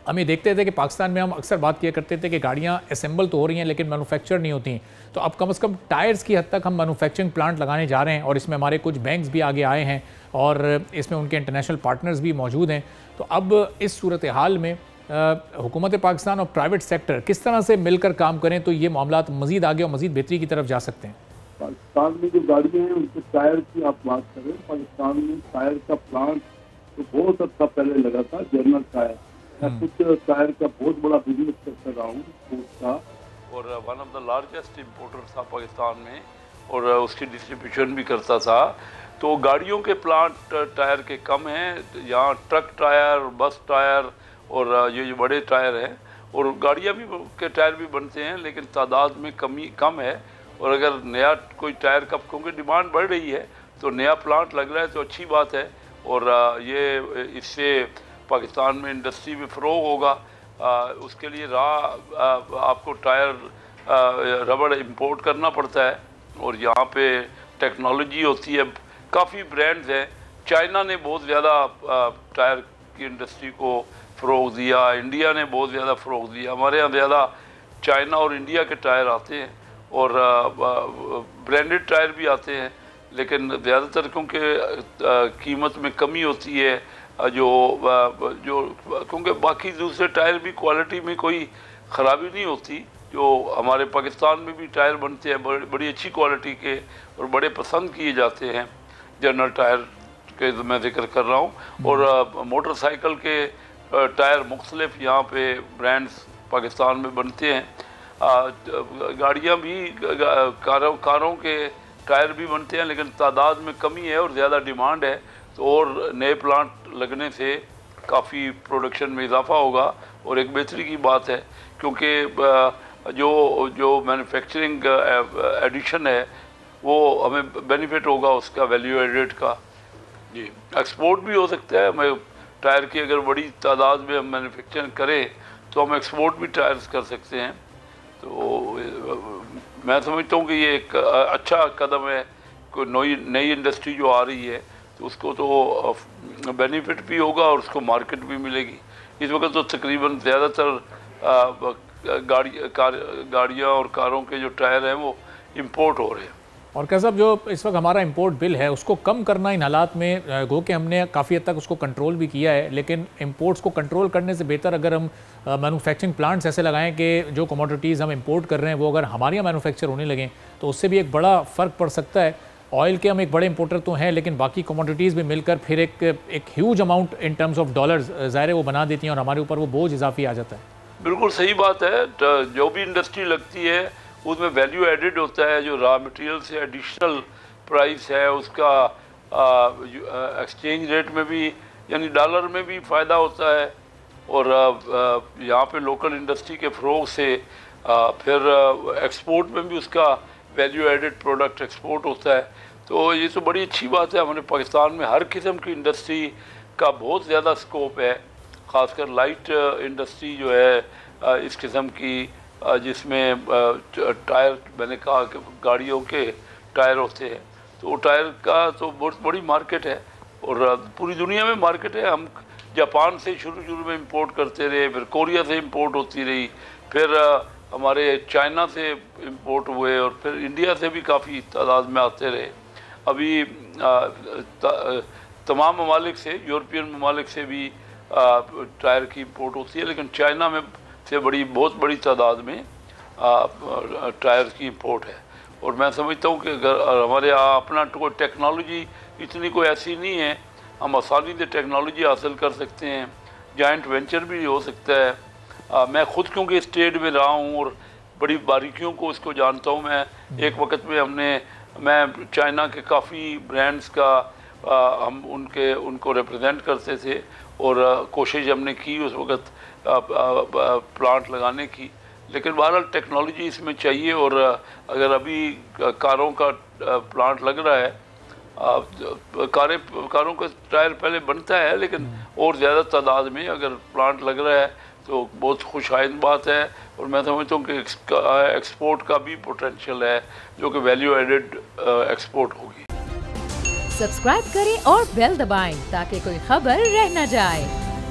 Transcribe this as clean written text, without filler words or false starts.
हम ये देखते थे कि पाकिस्तान में हम अक्सर बात किया करते थे कि गाड़ियाँ असेंबल तो हो रही हैं लेकिन मैन्युफैक्चर नहीं होती। तो अब कम से कम टायर्स की हद तक हम मैन्युफैक्चरिंग प्लांट लगाने जा रहे हैं और इसमें हमारे कुछ बैंक्स भी आगे आए हैं और इसमें उनके इंटरनेशनल पार्टनर्स भी मौजूद हैं। तो अब इस सूरत हाल में हुकूमत पाकिस्तान और प्राइवेट सेक्टर किस तरह से मिलकर काम करें तो ये मामलात मज़ीद आगे और मज़ीद बेहतरी की तरफ जा सकते हैं। पाकिस्तान में जो गाड़ियाँ हैं उनके टायर की आप बात करें, पाकिस्तान में टायर का प्लांट तो बहुत अच्छा पहले लगा था, जनरल टायर। मैं कुछ टायर का बहुत बड़ा बिजनेस करता रहा हूँ का, और one of the largest importer था पाकिस्तान में और उसकी डिस्ट्रीब्यूशन भी करता था। तो गाड़ियों के प्लांट टायर के कम हैं, यहाँ ट्रक टायर, बस टायर और ये जो बड़े टायर हैं, और गाड़ियाँ भी के टायर भी बनते हैं लेकिन तादाद में कम है। और अगर नया कोई टायर का, क्योंकि डिमांड बढ़ रही है तो नया प्लांट लग रहा है तो अच्छी बात है। और ये इससे पाकिस्तान में इंडस्ट्री में फ़रोग होगा। उसके लिए आपको टायर रबड़ इंपोर्ट करना पड़ता है और यहाँ पे टेक्नोलॉजी होती है, काफ़ी ब्रांड्स हैं। चाइना ने बहुत ज़्यादा टायर की इंडस्ट्री को फ़रोग दिया, इंडिया ने बहुत ज़्यादा फ़रोग दिया। हमारे यहाँ ज़्यादा चाइना और इंडिया के टायर आते हैं और ब्रांडेड टायर भी आते हैं, लेकिन ज़्यादातर क्योंकि कीमत में कमी होती है जो क्योंकि बाकी दूसरे टायर भी क्वालिटी में कोई ख़राबी नहीं होती। जो हमारे पाकिस्तान में भी टायर बनते हैं बड़ी अच्छी क्वालिटी के और बड़े पसंद किए जाते हैं। जनरल टायर के मैं जिक्र कर रहा हूँ, और मोटरसाइकिल के टायर मुख्तलिफ यहाँ पे ब्रांड्स पाकिस्तान में बनते हैं। गाड़ियाँ भी कारों के टायर भी बनते हैं लेकिन तादाद में कमी है और ज़्यादा डिमांड है। तो और नए प्लांट लगने से काफ़ी प्रोडक्शन में इजाफा होगा और एक बेहतरी की बात है, क्योंकि जो मैन्युफैक्चरिंग एडिशन है वो हमें बेनिफिट होगा उसका, वैल्यू एडेड का। जी, एक्सपोर्ट भी हो सकता है। हमें टायर की अगर बड़ी तादाद में हम मैन्युफैक्चरिंग करें तो हम एक्सपोर्ट भी टायर्स कर सकते हैं। तो मैं समझता हूँ कि ये एक अच्छा कदम है। कोई नई इंडस्ट्री जो आ रही है तो उसको तो बेनिफिट भी होगा और उसको मार्केट भी मिलेगी। इस वक्त तो तकरीबन ज़्यादातर गाड़ियाँ और कारों के जो टायर हैं वो इंपोर्ट हो रहे हैं। और क्या साहब, जो इस वक्त हमारा इंपोर्ट बिल है उसको कम करना इन हालात में, गो कि हमने काफ़ी हद तक उसको कंट्रोल भी किया है, लेकिन इंपोर्ट्स को कंट्रोल करने से बेहतर अगर हम मैन्युफैक्चरिंग प्लांट्स ऐसे लगाएं कि जो कमोडिटीज़ हम इंपोर्ट कर रहे हैं वो अगर हमारे यहाँ मैन्युफैक्चर होने लगें तो उससे भी एक बड़ा फ़र्क पड़ सकता है। ऑयल के हम एक बड़े इंपोर्टर तो हैं लेकिन बाकी कमोडिटीज़ भी मिलकर फिर एक huge amount in terms of dollars ज़ाहिर है वो बना देती हैं और हमारे ऊपर वो बोझ इजाफी आ जाता है। बिल्कुल सही बात है। जो भी इंडस्ट्री लगती है उसमें वैल्यू एडिड होता है। जो रॉ मटेरियल से एडिशनल प्राइस है उसका एक्सचेंज रेट में भी यानी डॉलर में भी फ़ायदा होता है, और यहाँ पे लोकल इंडस्ट्री के फ़रोग से फिर एक्सपोर्ट में भी उसका वैल्यू एडिड प्रोडक्ट एक्सपोर्ट होता है। तो ये तो बड़ी अच्छी बात है। हमारे पाकिस्तान में हर किस्म की इंडस्ट्री का बहुत ज़्यादा स्कोप है, ख़ासकर लाइट इंडस्ट्री जो है इस किस्म की, जिसमें टायर, मैंने कहा कि गाड़ियों के टायर होते हैं, तो वो टायर का तो बहुत बड़ी मार्केट है और पूरी दुनिया में मार्केट है। हम जापान से शुरू में इंपोर्ट करते रहे, फिर कोरिया से इंपोर्ट होती रही, फिर हमारे चाइना से इंपोर्ट हुए और फिर इंडिया से भी काफ़ी तादाद में आते रहे। अभी तमाम ममालिक से, यूरोपियन ममालिक से भी टायर की इंपोर्ट होती है, लेकिन चाइना में से बहुत बड़ी तादाद में टायर की इंपोर्ट है। और मैं समझता हूँ कि अगर हमारे यहाँ अपना कोई टेक्नोलॉजी इतनी कोई ऐसी नहीं है, हम आसानी से टेक्नोलॉजी हासिल कर सकते हैं, जॉइंट वेंचर भी हो सकता है। मैं ख़ुद क्योंकि स्टेट में रहा हूँ और बड़ी बारीकियों को इसको जानता हूँ। मैं एक वक्त में मैं चाइना के काफ़ी ब्रांड्स का हम उनको रिप्रेजेंट करते थे और कोशिश हमने की उस वक़्त प्लांट लगाने की, लेकिन बहरहाल टेक्नोलॉजी इसमें चाहिए। और अगर अभी कारों का प्लांट लग रहा है, कारों का टायर पहले बनता है लेकिन और ज़्यादा तादाद में अगर प्लांट लग रहा है तो बहुत खुशाइंद बात है। और मैं समझता हूँ कि एक्सपोर्ट का भी पोटेंशियल है, जो कि वैल्यू एडेड एक्सपोर्ट होगी। सब्सक्राइब करें और बेल दबाएं ताकि कोई खबर रह न जाए।